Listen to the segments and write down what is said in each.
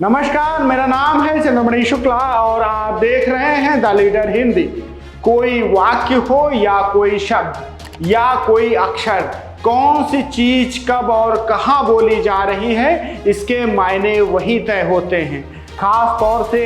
नमस्कार, मेरा नाम है चंद्रमणि शुक्ला और आप देख रहे हैं द लीडर हिंदी। कोई वाक्य हो या कोई शब्द या कोई अक्षर, कौन सी चीज कब और कहां बोली जा रही है, इसके मायने वही तय होते हैं। खास तौर से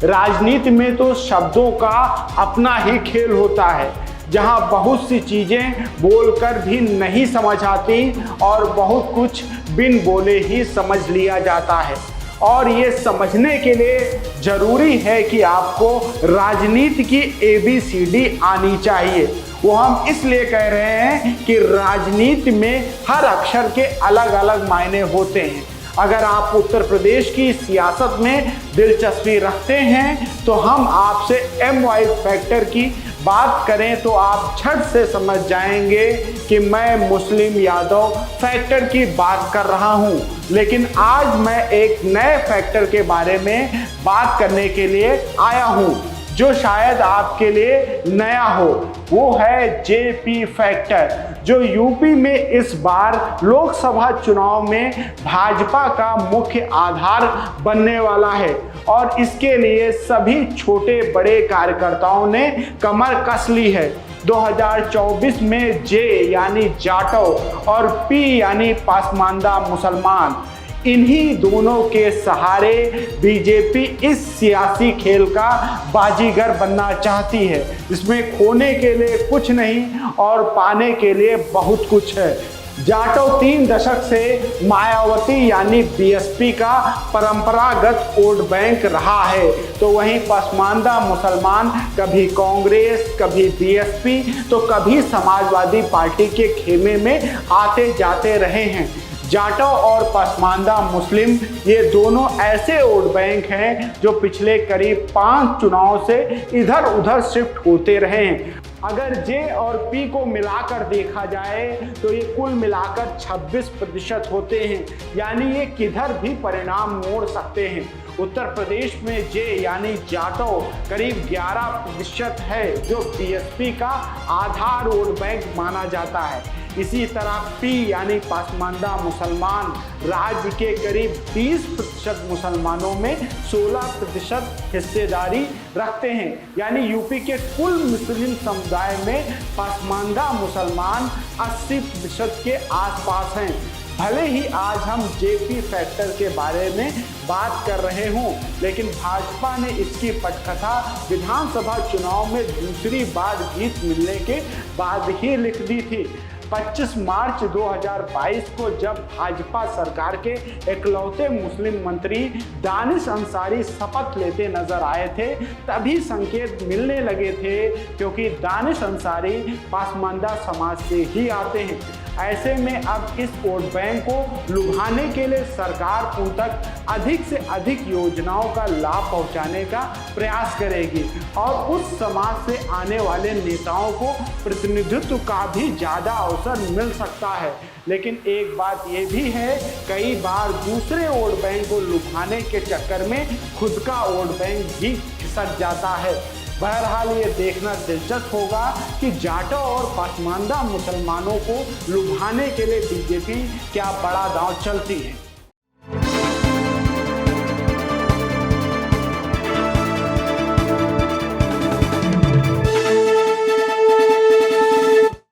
राजनीति में तो शब्दों का अपना ही खेल होता है, जहां बहुत सी चीजें बोलकर भी नहीं समझ आती और बहुत कुछ बिन बोले ही समझ लिया जाता है। और ये समझने के लिए जरूरी है कि आपको राजनीति की ABCD आनी चाहिए। वो हम इसलिए कह रहे हैं कि राजनीति में हर अक्षर के अलग अलग मायने होते हैं। अगर आप उत्तर प्रदेश की सियासत में दिलचस्पी रखते हैं तो हम आपसे MY फैक्टर की बात करें तो आप झट से समझ जाएंगे कि मैं मुस्लिम यादव फैक्टर की बात कर रहा हूं। लेकिन आज मैं एक नए फैक्टर के बारे में बात करने के लिए आया हूं जो शायद आपके लिए नया हो। वो है JP फैक्टर, जो यूपी में इस बार लोकसभा चुनाव में भाजपा का मुख्य आधार बनने वाला है। और इसके लिए सभी छोटे बड़े कार्यकर्ताओं ने कमर कस ली है। 2024 में J यानी जाटव और P यानी पासमानदा मुसलमान, इन्हीं दोनों के सहारे बीजेपी इस सियासी खेल का बाजीगर बनना चाहती है। इसमें खोने के लिए कुछ नहीं और पाने के लिए बहुत कुछ है। जाटव 3 दशक से मायावती यानी BSP का परंपरागत वोट बैंक रहा है, तो वहीं पसमानदा मुसलमान कभी कांग्रेस, कभी BSP तो कभी समाजवादी पार्टी के खेमे में आते जाते रहे हैं। जाटव और पसमानदा मुस्लिम, ये दोनों ऐसे वोट बैंक हैं जो पिछले करीब 5 चुनाव से इधर उधर शिफ्ट होते रहे हैं। अगर J और P को मिलाकर देखा जाए तो ये कुल मिलाकर 26% होते हैं, यानी ये किधर भी परिणाम मोड़ सकते हैं। उत्तर प्रदेश में J यानी जाटव करीब 11% है, जो BSP का आधार वोट बैंक माना जाता है। इसी तरह P यानी पासमानदा मुसलमान राज्य के करीब 20% मुसलमानों में 16% हिस्सेदारी रखते हैं, यानी यूपी के कुल मुस्लिम समुदाय में पासमानदा मुसलमान 80% के आसपास हैं। भले ही आज हम JP फैक्टर के बारे में बात कर रहे हों, लेकिन भाजपा ने इसकी पटकथा विधानसभा चुनाव में दूसरी बार जीत मिलने के बाद ही लिख दी थी। 25 मार्च 2022 को जब भाजपा सरकार के इकलौते मुस्लिम मंत्री दानिश अंसारी शपथ लेते नजर आए थे, तभी संकेत मिलने लगे थे, क्योंकि दानिश अंसारी पासमानदा समाज से ही आते हैं। ऐसे में अब इस वोट बैंक को लुभाने के लिए सरकार उन तक अधिक से अधिक योजनाओं का लाभ पहुंचाने का प्रयास करेगी और उस समाज से आने वाले नेताओं को प्रतिनिधित्व का भी ज़्यादा अवसर मिल सकता है। लेकिन एक बात ये भी है, कई बार दूसरे वोट बैंक को लुभाने के चक्कर में खुद का वोट बैंक भी खिसक जाता है। बहरहाल ये देखना दिलचस्प होगा कि जाटव और पसमानदा मुसलमानों को लुभाने के लिए बीजेपी क्या बड़ा दांव चलती है।